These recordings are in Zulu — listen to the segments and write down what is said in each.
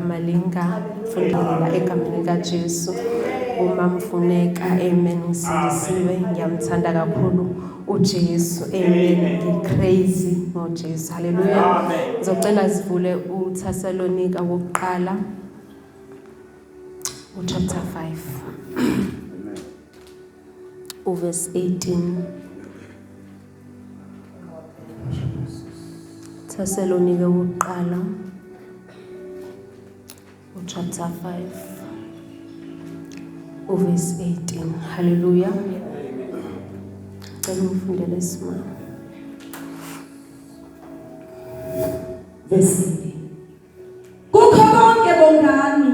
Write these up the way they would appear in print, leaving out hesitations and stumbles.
Malinga fundela egameni kaJesu N Funeka amen ngisindisiwe ngiyamthanda kakhulu uJesu amen ngicrazy ngoJesu haleluya ngizocela sivule uThesalonika wokuqala chapter 5 verse 18 Thessalonika wokuqala chapter 5 verse 18 hallelujah cela ufundele isimama verse kukho konke bongani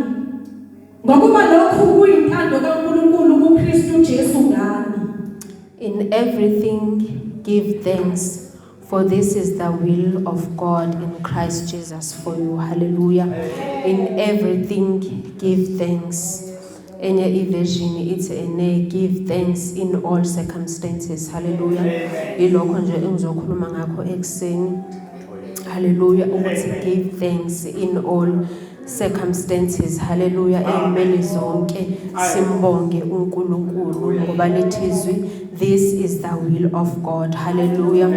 ngokuba lokhu kuyintando kaNkulunkulu kuKristu Jesu ngani. In everything give thanks, for this is the will of God in Christ Jesus for you. Hallelujah. In everything give thanks. Enye version ithi give thanks in all circumstances. Hallelujah. Ilokho nje engizokhuluma ngakho ekseni. Hallelujah. Ukuthi give thanks in all circumstances. Hallelujah. Amen zonke simbonge uNkulunkulu ngoba lethizwi this is the will of God. Hallelujah.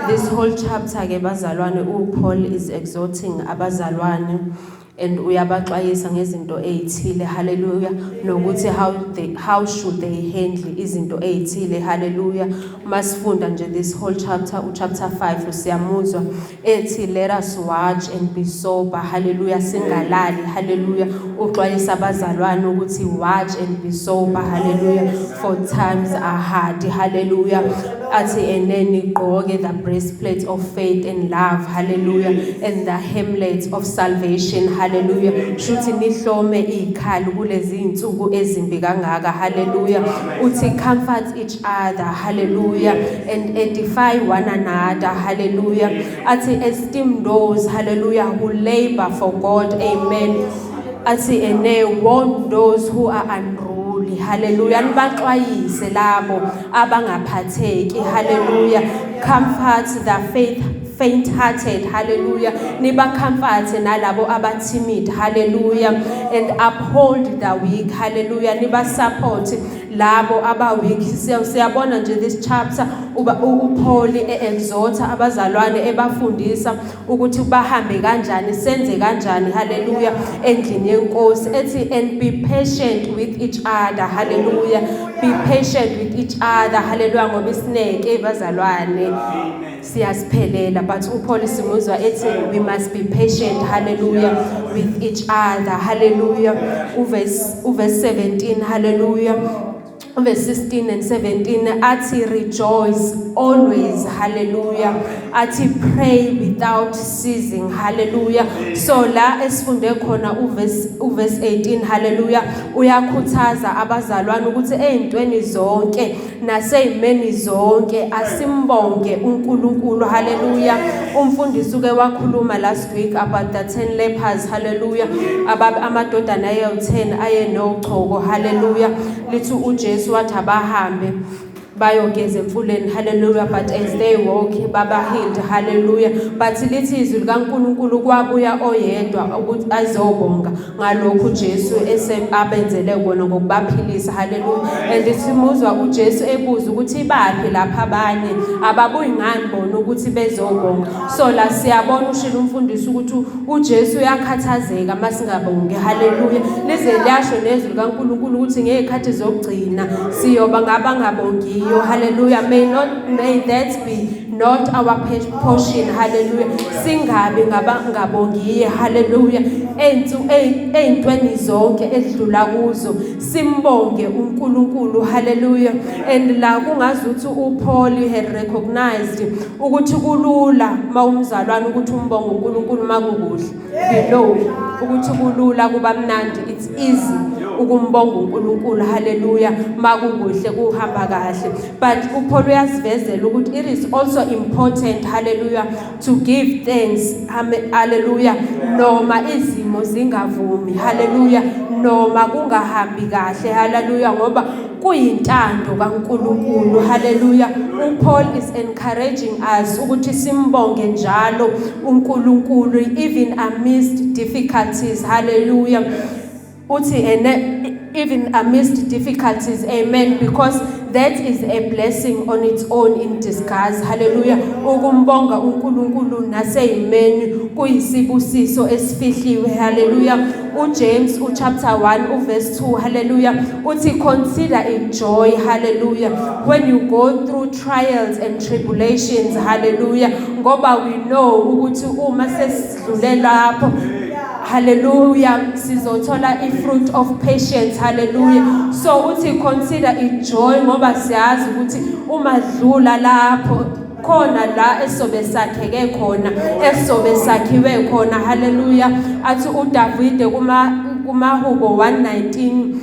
This whole chapter ke bazalwane uPaul is exhorting abazalwane and uyabaxwayisa ngezinto ezithile hallelujah nokuthi how should they handle izinto ezithile hallelujah masifunda nje this whole chapter chapter 5 siyamuzwa ethi let us watch and be sober hallelujah singalali hallelujah uxwayisa abazalwane ukuthi watch and be sober hallelujah for times are hard hallelujah athi eneni gqoke the breastplate of faith and love hallelujah and the helmet of salvation hallelujah shuthi nihlome ikhali kulezi insuku ezimbi kangaka hallelujah uthi comfort each other hallelujah and edify one another hallelujah athi esteem those hallelujah who labor for God amen athi warn those who are unruly hallelujah nibaxwayise labo abangaphatheki hallelujah comfort the faint-hearted hallelujah niba comfort nalabo abatimid hallelujah and uphold the weak hallelujah niba support labo abaweak siyabona nje this chapter uPaul exhorta abazalwane ebafundisa ukuthi bahambe kanjani senze kanjani hallelujah endlini yenkosi ethi and be patient with each other hallelujah be patient with each other hallelujah ngoba isineke bazalwane siyasiphelela but uPaul simuzwa ethi we must be patient hallelujah with each other hallelujah uverse 17 hallelujah verse 16 and 17 athi rejoice always hallelujah athi pray without ceasing hallelujah so la esifunde khona uverse 18 hallelujah uyakhuthaza abazalwane ukuthi ezintweni zonke nasezimeni zonke asimbonge uNkulunkulu hallelujah umfundisi uke wakhuluma last week about the 10 lepers hallelujah amadodana ayi10 ayenochoko hallelujah lithi uJesu wathi abahambe bayogeza emfuleni hallelujah but as they walk baba healed hallelujah but lithi izwi likaNkulunkulu kwabuya oyedwa ukuthi azobonga ngalokho uJesu abenzele kona ngokubaphilisa hallelujah and simuzwa uJesu ebuza ukuthi ibaphi lapha abanye ababuyi ngani bona ukuthi bezobonga so la siyabona ushilo umfundisi ukuthi uJesu uyakhathazeka masingabonge hallelujah lize liyasho nezwi likaNkulunkulu ukuthi ngezikhathi zokugcina siyoba ngabangabongi hallelujah may that be not our portion hallelujah singabe ngabongiye hallelujah ezintweni zonke edlula kuzo simbonge uNkulunkulu hallelujah and la kungazuthi uPaul had recognized ukuthi kulula mawumzalwane ukuthi umbonge uNkulunkulu makukuhle below ukuthi kulula kuba mnandi it's easy ukumbonga uNkulunkulu hallelujah makukuhle kuhamba kahle. But uPaul uyasivezela ukuthi it is also important hallelujah to give thanks hallelujah noma izimo zingavumi hallelujah noma kungahambi kahle hallelujah ngoba kuyintando kaNkulunkulu hallelujah. uPaul is encouraging us ukuthi simbonge njalo uNkulunkulu even amidst difficulties hallelujah. Uthi even amidst difficulties amen because that is a blessing on its own in disguise hallelujah. Ukumbonga uNkulunkulu naseyimeni kuyisibusiso esifihliwe hallelujah. uJames chapter 1 verse 2 hallelujah uthi consider it joy hallelujah when you go through trials and tribulations hallelujah ngoba we know ukuthi uma sesidlule lapho hallelujah sizothola ifruit of patience hallelujah. So uthi consider it joy ngoba siyazi ukuthi uma dlula lapho khona la esobe sakheke khona esobe sakhiwe khona hallelujah. Athi uDavide kumahubo 119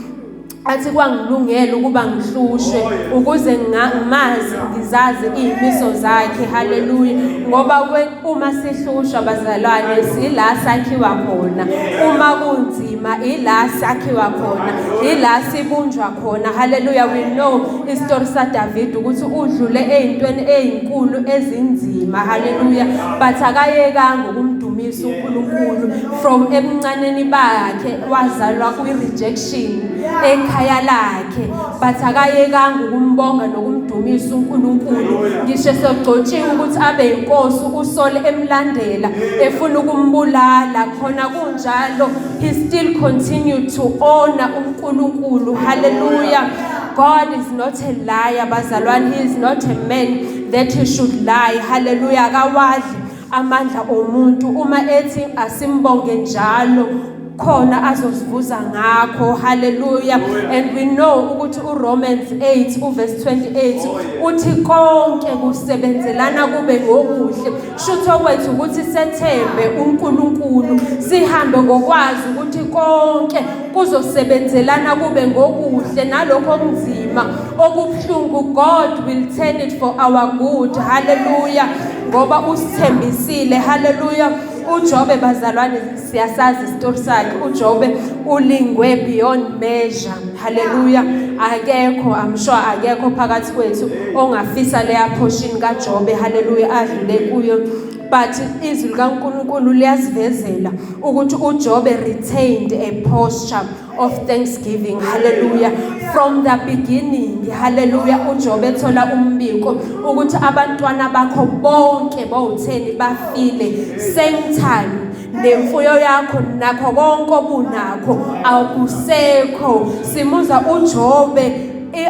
athi kwangilungela ukuba ngihlushwe ukuze ngimazi ngizazi izimiso zakhe hallelujah ngoba uma sihlushwa bazalwane sila sakhiwa khona uma kunzima ila sakhiwa khona ila sibunjwa khona hallelujah. We know istory saDavid ukuthi udlule ezintweni ezinkulu ezinzima hallelujah but akayekanga ukumdumisa uNkulunkulu from ebuncaneni bakhe wazalwa kwi-rejection ekhaya lakhe but akayekanga ukumbonga nokumdumisa uNkulunkulu ngisho segcotshiwe ukuthi abe inkosi usole emlandela efuna ukumbulala khona kunjalo he still continued to honor uNkulunkulu hallelujah. God is not a liar bazalwane, he is not a man that he should lie hallelujah. Akawadli amandla omuntu uma ethi asimbonge njalo khona azosivuza ngakho hallelujah. And we know ukuthi uRomans 8 verse 28 uthi konke kusebenzelana kube ngokuhle shutho kwethu ukuthi sethembe uNkulunkulu sihambe ngokwazi ukuthi konke kuzosebenzelana kube ngokuhle nalokho okunzima okubhlungu God will turn it for our good hallelujah ngoba usithembisile hallelujah. uJobe bazalwane siyasazi istory sakhe uJobe ulingwe beyond measure hallelujah. Akekho I'm sure akekho phakathi kwethu ongafisa leya portion kaJobe hallelujah adlule kuyo but izwi likaNkulunkulu liyasivezela ukuthi uJobe retained a posture of thanksgiving hallelujah from the beginning hallelujah. uJobe ethola umbiko ukuthi abantwana bakho bonke bawutheni bafile same time nemfuyo yakho nakho konke obunakho akusekho. Simuza uJobe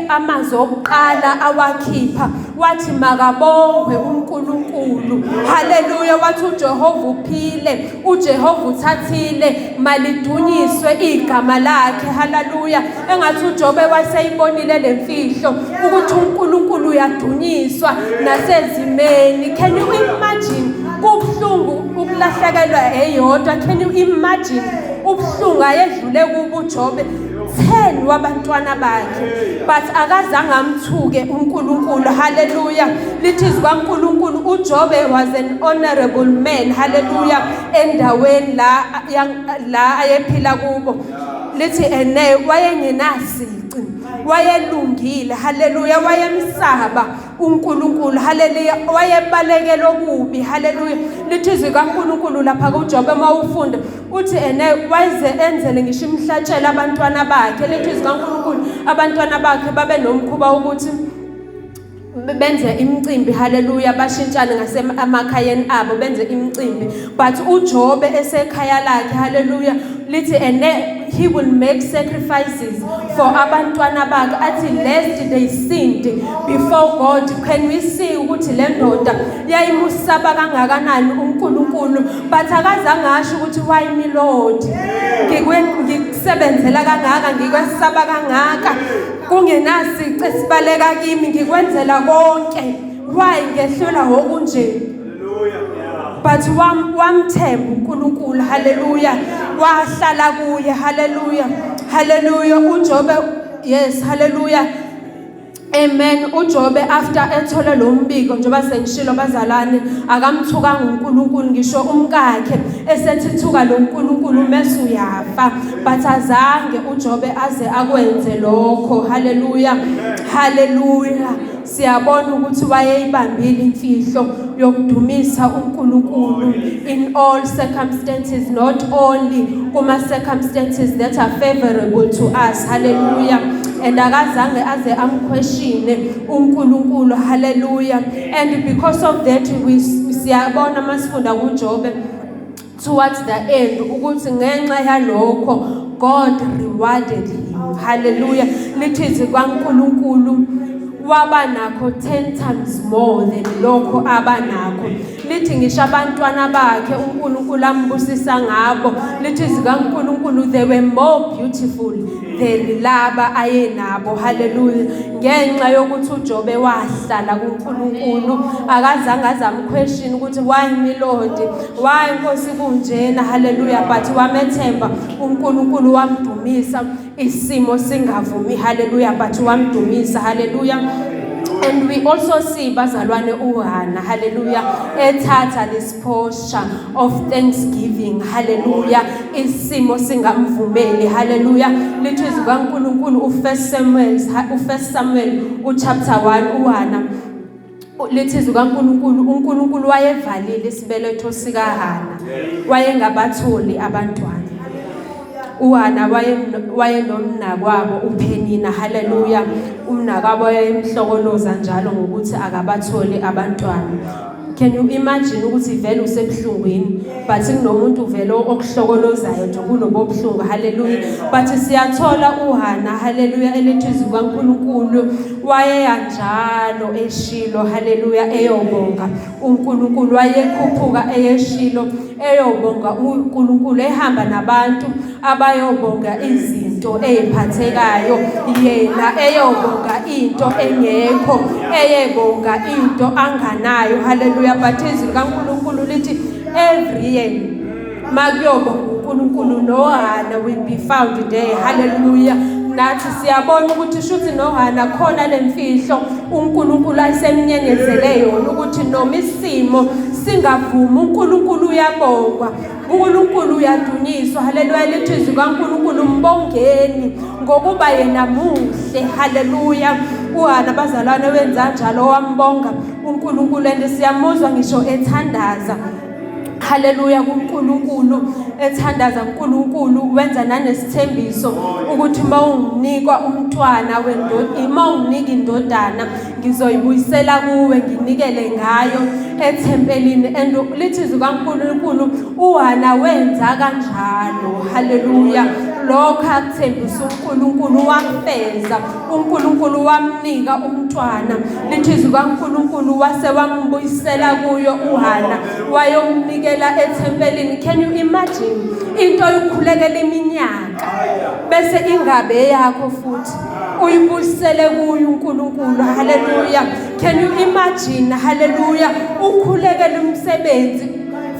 amazwi okuqala awakhipha wathi makabongwe uNkulunkulu hallelujah. Wathi uJehova uphile uJehova uthathile malidunyiswe igama lakhe hallelujah. Engathi uJobe waseyibonile lemfihlo ukuthi uNkulunkulu uyadunyiswa nasezimeni. Can you imagine kubhlungu ukulahlekelwa eyodwa? Can you imagine ubhlungu ayedlule kubo uJobe 10 wabantwana bakhe but akazange amthuke uNkulunkulu hallelujah. Lithi kwaNkulunkulu uJobe was an honorable man hallelujah endaweni la ayephila kubo. Lithi ene wayengenasici wayelungile hallelujah wayemsaba uNkulunkulu hallelujah wayebalekele okubi hallelujah. Lithi kwaNkulunkulu lapha kuJobe mawufunda uthi ene waze enzele ngisho imhlatshelo abantwana bakhe. Lithi kwaNkulunkulu abantwana bakhe babe nomkhuba ukuthi benze imicimbi hallelujah bashintshane ngasemakhayeni abo benze imicimbi but uJobe esekhaya lakhe hallelujah. Lithi ene he will make sacrifices for abantwana bakhe athi lest they sinned before God. Can we see ukuthi le ndoda yayimusaba kangakanani uNkulunkulu but akazange asho ukuthi why me Lord ngikusebenzela kangaka ngikwesaba kangaka kungenasici esibaleka kimi ngikwenzela konke why ngehlula okunje but wamthemba uNkulunkulu hallelujah wahlala kuye hallelujah Hallelujah. uJobe, yes, hallelujah. Amen. uJobe after ethola lo mbiko njengoba sengishilo bazalwane akamthukanga uNkulunkulu ngisho umkakhe esethithuka lo uNkulunkulu mase uyafa but azange uJobe aze akwenze lokho. Hallelujah. Hallelujah. Siyabona ukuthi wayeyibambile imfihlo yokudumisa uNkulunkulu in all circumstances, not only kuma circumstances that are favorable to us. Hallelujah. And akazange aze amquestione uNkulunkulu. Hallelujah. And because of that siyabona masifunda kuJobe towards the end ukuthi ngenxa yalokho God rewarded him. Hallelujah. Lithi kwaNkulunkulu waba nakho 10 times more than lokho abanakho. Lithi ngisho abantwana bakhe uNkulunkulu ambusisa ngabo. Lithi zikaNkulunkulu they were more beautiful than laba ayenabo. Hallelujah. Ngenxa yokuthi uJobe wahlala kuNkulunkulu akazange azamquestion ukuthi why me Lord, why Nkosi kunjena. Hallelujah. But wamethemba uNkulunkulu wamdumisa isimo singavumi. Hallelujah. But wamdumisa. Hallelujah. And we also see bazalwane uHana. Hallelujah. Ethatha this posture of thanksgiving. Hallelujah. Isimo singamvumeli. Hallelujah. Lithi zikaNkulunkulu u1 Samuel chapter 1 uHana lithi zikaNkulunkulu uNkulunkulu wayevalile isibeletho sikaHana. Wayengabatholi abantwana. uHana wayenomnakwabo uPenina. Hallelujah. Umnakwabo wayemhlokoloza njalo ngokuthi akabathole abantwana. Can you imagine ukuthi vele usebhlungwini but kunomuntu vele okuhlokolozayo nje kunobobhlungu. Hallelujah. But siyathola uHana. Hallelujah. Elithi zikaNkulunkulu wayeyanjalo eShilo. Hallelujah. Eyobonga uNkulunkulu. Wayekhuphuka eShilo eyobonga uNkulunkulu, ehamba nabantu abayobonga izinto eziphathekayo, yena eyobonga into engekho, eyebonga into anganayo. Hallelujah. But izikaNkulunkulu lithi every year makuyobonga uNkulunkulu noHana will be found there. Hallelujah. Nathi siyabona ukuthi shuthi noHana khona lemfihlo uNkulunkulu asemnyenyezele yona ukuthi noma isimo singavumi uNkulunkulu uyabongwa, uNkulunkulu uyadunyiswa. Hallelujah. Lithi zikaNkulunkulu mbongeni ngokuba yena muhle. Hallelujah. uHana bazalwane wenza njalo wambonga uNkulunkulu and siyamuzwa ngisho ethandaza. Hallelujah. kuNkulunkulu ethandaza uNkulunkulu wenza nanesithembiso ukuthi mawunginikwa umntwana wendoda, mawunginika indodana ngizoyibuyisela kuwe nginikele ngayo ethempelini. And lithi zikaNkulunkulu uHana wenza kanjalo. Hallelujah. Lokho akuthembisa uNkulunkulu wafeza, uNkulunkulu wamnika umntwana. Lithi zikaNkulunkulu wase wambuyisela kuyo uHana wayomnikela ethempelini. Can you imagine into yokukhulekela iminyaka bese ingabe yakho futhi uyibuyisele kuyo uNkulunkulu. Hallelujah. Can you imagine? Hallelujah. Ukhulekela umsebenzi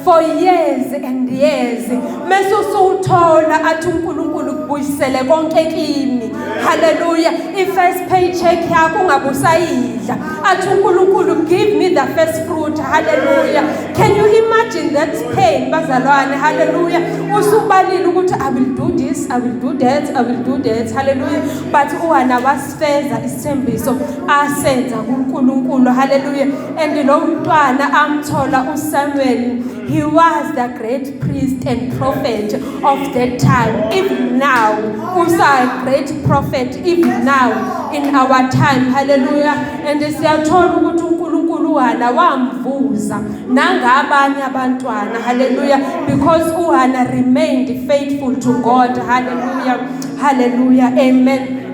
for years and years mase usuthola athi uNkulunkulu kubuyisele konke kimi. Hallelujah. First paycheck yakho ungabusayidla athi uNkulunkulu give me the first fruit. Hallelujah. Can you imagine that pain bazalwane? Hallelujah. Usubalile ukuthi I will do this, I will do that, I will do that. Hallelujah. But uHana wasifeza isithembiso asenza kuNkulunkulu. Hallelujah. And lo mntwana amthola uSamuel, he was the great priest and prophet of that time. Even now, also a great prophet, even now in our time. Hallelujah. And siyathola ukuthi uNkulunkulu uHana wamvuza nangabanye abantwana. Hallelujah. Because uHana remained faithful to God. Hallelujah. Hallelujah. Amen.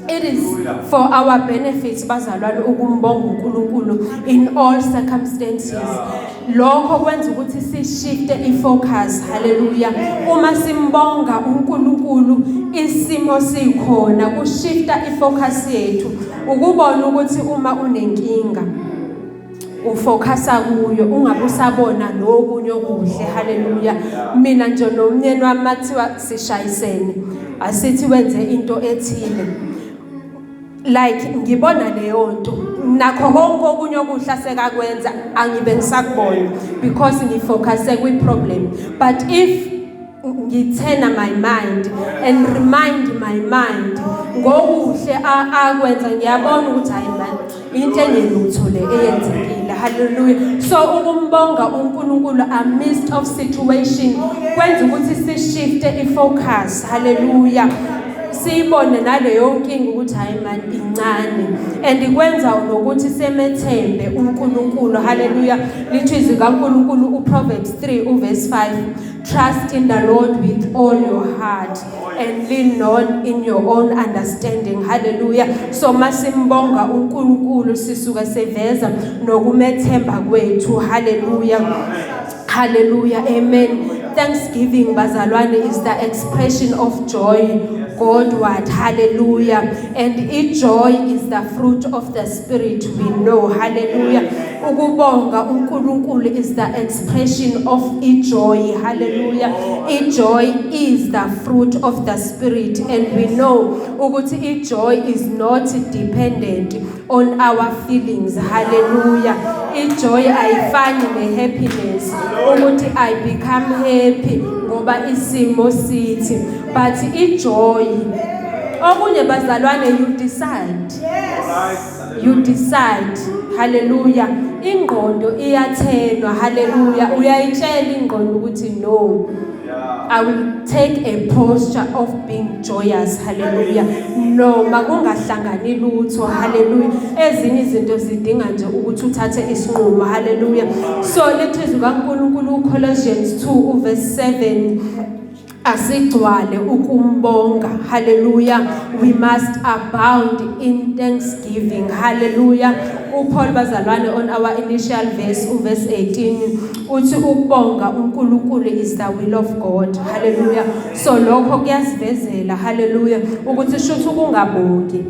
It is for our benefits bazalwane ukumbonga uNkulunkulu in all circumstances. Lokho kwenza ukuthi sishifte ifocus. Hallelujah. Uma simbonga uNkulunkulu isimo sikhona kushifta ifocus yethu ukubona ukuthi uma unenkinga ufocusa kuyo ungabusabona lokunye okuhle. Hallelujah. Mina nje nomnyeni wami mathiwa sishayisene asithi wenze into ethile, like ngibona leyo nto nakho konke okunye okuhla sekakwenza angibe ngisakubona because ngifocuse kwi problem. But if ngithena my mind and remind my mind ngokuhle akwenza, ngiyabona ukuthi hayi man into engelutho le eyenzekile. Hallelujah. So ukumbonga uNkulunkulu amidst of situation kwenza ukuthi sishifte ifocus. Hallelujah. Siyibone naleyo nkingi ukuthi hayi man incane, and ikwenza nokuthi semethembe uNkulunkulu. Hallelujah. Lithi izwi kaNkulunkulu uProverbs 3 verse 5, trust in the Lord with all your heart and lean not in your own understanding. Hallelujah. So masimbonga uNkulunkulu sisuka seveza nokumethemba kwethu. Hallelujah. Hallelujah. Amen. Thanksgiving bazalwane is the expression of joy Godward. Hallelujah. And joy is the fruit of the Spirit, we know. Hallelujah. Ukubonga uNkulunkulu is the expression of joy. Hallelujah. Joy is the fruit of the Spirit, and we know ukuthi joy is not dependent on our feelings. Hallelujah. Joy ayifani nehappiness ukuthi I become happy ngoba isimo sithi, but joy okunye bazalwane you decide. Yes. You decide. Hallelujah. Ingqondo iyathenwa. Hallelujah. Uyayitshela ingqondo ukuthi no, I will take a posture of being joyous. Hallelujah. No, makungahlangani lutho. Hallelujah. Ezinye izinto zidinga nje ukuthi uthathe isinqumo. Hallelujah. So let's izwi kaNkulunkulu Colossians 2 verse 7, asigcwale ukumbonga. Hallelujah. We must abound in thanksgiving. Hallelujah. uPaul bazalwane on our initial verse verse 18 uthi ukubonga uNkulunkulu is the will of God. Hallelujah. So lokho kuyasivezela. Hallelujah. Ukuthi shuthi ukungabongi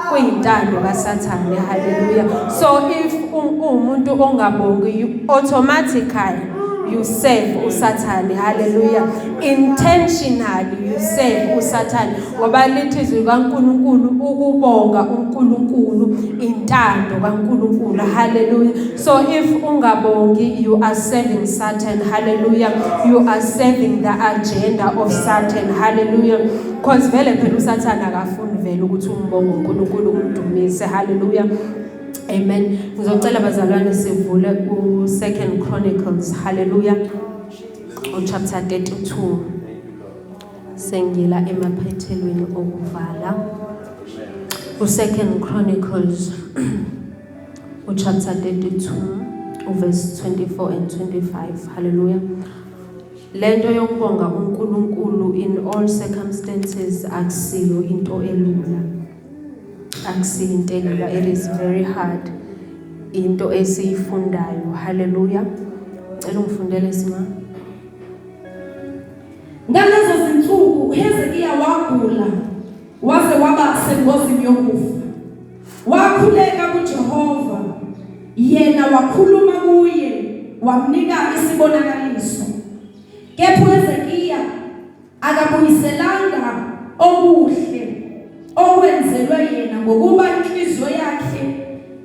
kuyintando kaSathane. Hallelujah. So if umuntu ongabongi, you automatically you serve uSathane. Hallelujah. Intentionally you serve uSathane. Ngoba lithi izwi kaNkulunkulu ukubonga uNkulunkulu intando kaNkulunkulu. Hallelujah. So if ungabongi, you are serving Satan. Hallelujah. You are serving the agenda of Satan. Hallelujah. Because vele phela uSathane akafuni vele ukuthi umbonge uNkulunkulu umdumise. Hallelujah. Amen. Ngizocela bazalwane sivule ku2 Chronicles. Hallelujah. Chapter 32. Sengila emaphethelweni okuvala. U2 Chronicles chapter 32 verse 24 and 25. Hallelujah. Lento yokubonga uNkulunkulu in all circumstances akusiyo into elula. Akusintelula. It is very hard into esiyifundayo. Hallelujah. Cela ungifundele sima. Ngalezo zinsuku Hezekiya wagula waze waba sengozini yokufa. Wakhuleka kuJehova, yena wakhuluma kuye wamnika isibonakaliso. Kepha Hezekiya akabuyiselanga okuhle okwenzelwe yena ngokuba inhliziyo yakhe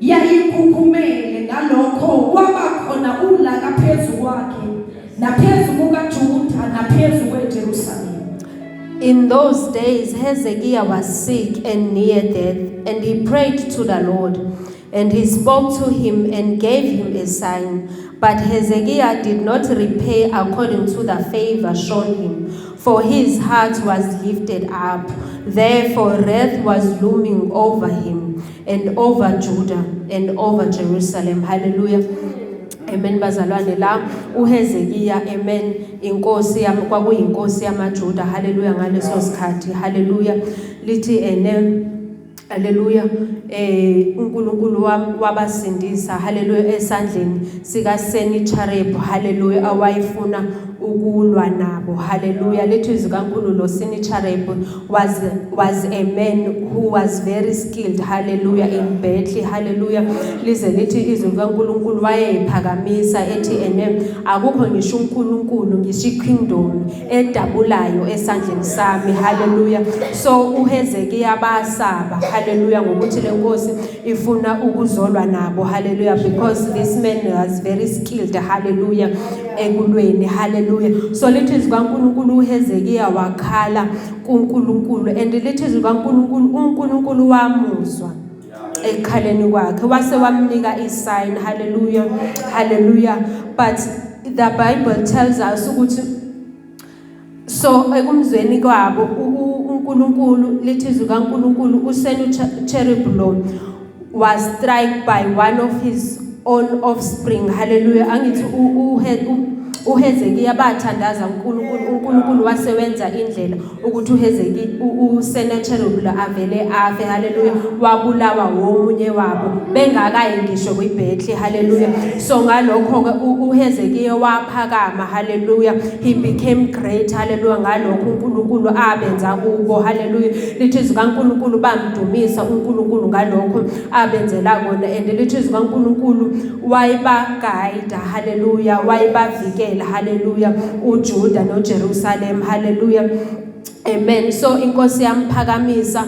yayikhukhumele. Ngalokho kwaba khona ulaka phezu kwakhe naphezu kukaJuda naphezu kweJerusalem. In those days Hezekiah was sick and near death, and he prayed to the Lord, and he spoke to him and gave him a sign. But Hezekiah did not repay according to the favor shown him, for his heart was lifted up. Therefore wrath was looming over him and over Judah and over Jerusalem. Hallelujah. Amen bazalwane la uHezekiya. Amen. Inkosi yami kwakuyinkosi yamaJuda. Hallelujah. Ngaleso sikhathi. Hallelujah. Lithi hallelujah. uNkulunkulu wabasindisa. Hallelujah. Esandleni sika Sennacherib. Hallelujah. Awayifuna ukulwa nabo. Hallelujah. Lithi izwi kaNkulunkulu lo Sennacherib was a man who was very skilled, hallelujah, in battle. Hallelujah. Lize lithi izwi kaNkulunkulu wayephakamisa ethi akukho ngisho uNkulunkulu ngisho ikingdom edabulayo esandleni sami. Hallelujah. So uHezekiya basaba, hallelujah, ngokuthi lenkosi ifuna ukuzolwa nabo. Hallelujah. Because this man was very skilled, hallelujah, ekulweni. Hallelujah. So lithi izwi kaNkulunkulu uHezekiya wakhala kuNkulunkulu, and lithi izwi kaNkulunkulu uNkulunkulu wamuzwa ekhaleni kwakhe wase wamnika isign. Hallelujah. Hallelujah. But the Bible tells us ukuthi so ekumzweni kwabo uNkulunkulu, lithi izwi kaNkulunkulu uSennacherib lo was struck by one of his own offspring. Hallelujah. Angithi uHezekiya bathandaza uNkulunkulu wasewenza indlela ukuthi uSennacherib la avele afe. Hallelujah. Wabulawa womunye wabo bengakayi ngisho kwibhethle. Hallelujah. So ngalokho ke uHezekiya waphakama. Hallelujah. He became great. Hallelujah. Ngalokho uNkulunkulu abenza kubo. Hallelujah. Lithi izwi kaNkulunkulu bamdumisa uNkulunkulu ngalokho abenzela kona, and lithi izwi kaNkulunkulu wayebaguide. Hallelujah. Wayebavikela. Hallelujah. uJuda noJerusalem. Hallelujah. Amen. So inkosi yamphakamisa.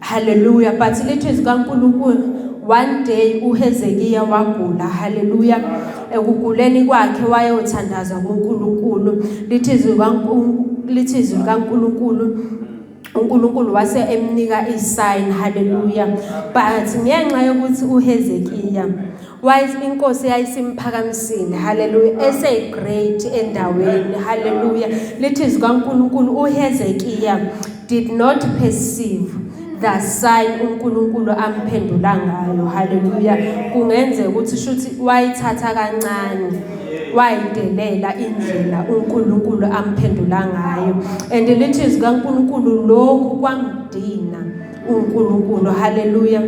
Hallelujah. But lithi izwi kaNkulunkulu one day uHezekiya wagula. Hallelujah. Ekuguleni kwakhe wayothandaza kuNkulunkulu. Lithi izwi kaNkulunkulu uNkulunkulu wase emnika isign. Hallelujah. But ngenxa yokuthi uHezekiya inkosi yayisimphakamsile. Hallelujah. Ese great endaweni. Hallelujah. Lithi izwi kaNkulunkulu uHezekiya did not perceive the sign uNkulunkulu amphendula ngayo. Hallelujah. Kungenze ukuthi shuthi wayithatha kancane, wayidelela indlela uNkulunkulu amphendula ngayo. And lithi izwi kaNkulunkulu lokhu kwamdina uNkulunkulu. Hallelujah.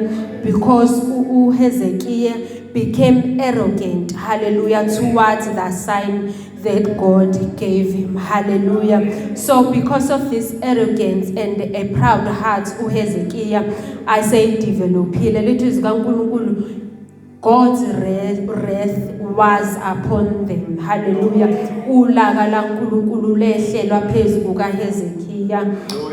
Because uHezekiya became arrogant. Hallelujah. Towards the sign that God gave him. Hallelujah. So because of this arrogance and a proud heart uHezekiya, I say developile. Lithi izwi kaNkulunkulu God's wrath was upon them. Hallelujah. Ulaka laNkulunkulu lehlelwa phezu kukaHezekiya,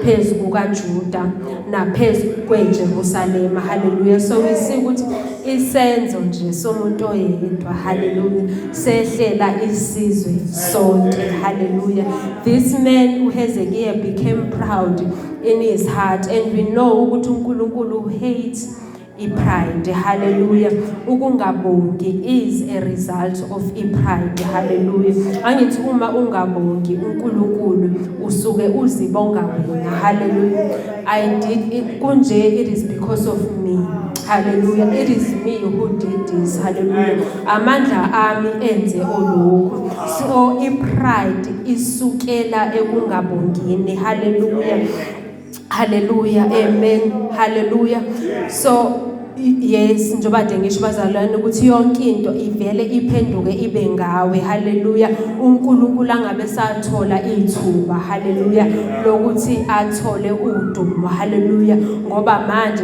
phezu kukaJuda naphezu kweJerusalem. Hallelujah. So we see ukuthi isenzo nje somuntu oyedwa. Hallelujah. Sehlela isizwe sonke. Hallelujah. This man uHezekiya became proud in his heart, and we know ukuthi uNkulunkulu hates pride. Hallelujah. Ukungabongi is a result of pride. Hallelujah. Angithi uma ungabongi uNkulunkulu usuke uzibonga wena. Hallelujah. I did it kunje, it is because of me. Hallelujah. It is me who did this. Hallelujah. Amandla ami enze olokhu. So pride isukela ekungabongini. Hallelujah. Hallelujah. Amen. Hallelujah. So yes, njoba ngisho bazalwane ukuthi yonke into ivele iphenduke ibe ngawe. Hallelujah. uNkulunkulu angabe sathola ithuba. Hallelujah. Lokuthi athole udumo. Hallelujah. Ngoba manje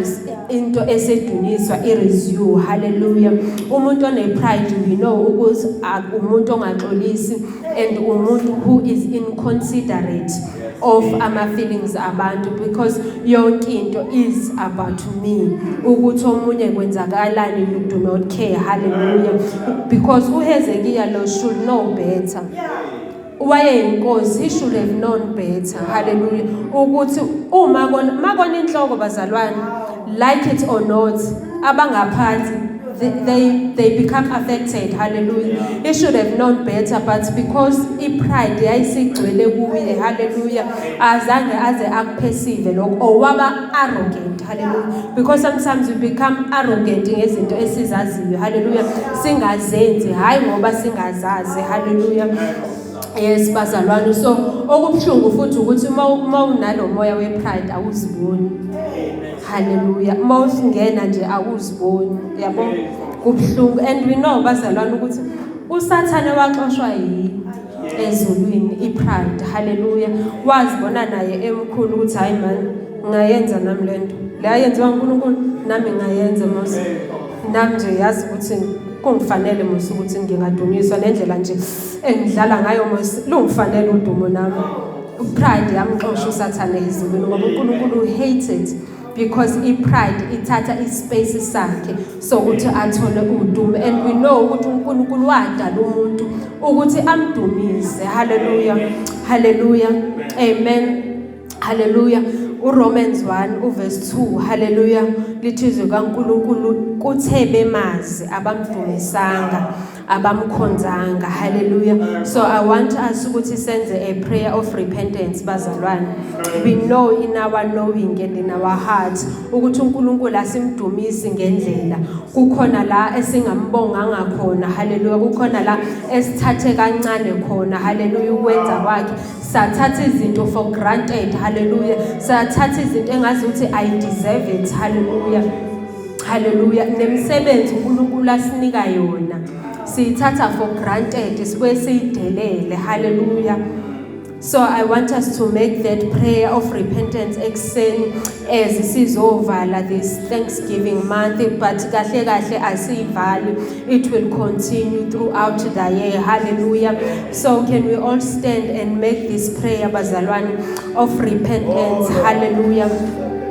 into eseduniswa is you. Hallelujah. Umuntu one pride, we know ukuthi umuntu ongaxolisi and umuntu who is inconsiderate of ama feelings abantu, because yonke into is about me. Ukuthi omunye kwenzakalani, you do not care. Hallelujah. Because uHezekiya lo should know better. Wayeyinkosi, he should have known better. Hallelujah. Ukuthi uma makona inhloko bazalwane, like it or not, abangaphansi they become affected. Hallelujah. He should have known better, but because pride yayisigcwele kuye. Hallelujah. Azange aze akuperceive lokho, or waba arrogant. Hallelujah. Because sometimes we become arrogant ngezinto esizaziyo. Hallelujah. Singazenzi, hayi ngoba singazazi. Hallelujah. Yes, bazalwane. So okubhlungu futhi ukuthi uma unalo moya wepride awuziboni. Hallelujah. Mawusingena nje awuziboni. Yabo kubhlungu. And we know bazalwane ukuthi uSathane waxoshwa yini. ezulwini, i-pride. Hallelujah. Wazibona naye emkhulu ukuthi hayi man, ngayenza nami lento. La yenziwa uNkulunkulu nami ngayenza mos. Nami nje yazi ukuthi kungifanele mos ukuthi ngingadunyiswa nendlela nje engidlala ngayo mos lungifanele udumo nami. Pride yamxosha uSathane ezulwini ngoba uNkulunkulu hated because i-pride ithatha ispace sakhe so ukuthi athole udumo, and we know ukuthi uNkulunkulu wadala umuntu ukuthi amdumise. Hallelujah, hallelujah, amen, hallelujah. uRomans 1 verse 2, hallelujah, lithi izwi kaNkulunkulu kuthe bemazi abamdumisanga abamkhonzanga. Hallelujah. So I want us ukuthi senze a prayer of repentance bazalwane. We know in our knowing and in our heart ukuthi uNkulunkulu asimdumisi ngendlela. Kukhona la esingambonganga khona. Hallelujah. Kukhona la esithathe kancane khona. Hallelujah. Ukwenza kwakhe sathatha izinto for granted. Hallelujah. Sathatha izinto engazi ukuthi I deserve it. Hallelujah. Hallelujah. Nemsebenzi uNkulunkulu asinika yona siyithatha for granted, sibuye siyidelele. Hallelujah. So I want us to make that prayer of repentance ekuseni as sizovala this Thanksgiving month, but kahle kahle asivali, it will continue throughout the year. Hallelujah. So can we all stand and make this prayer bazalwane of repentance? Hallelujah.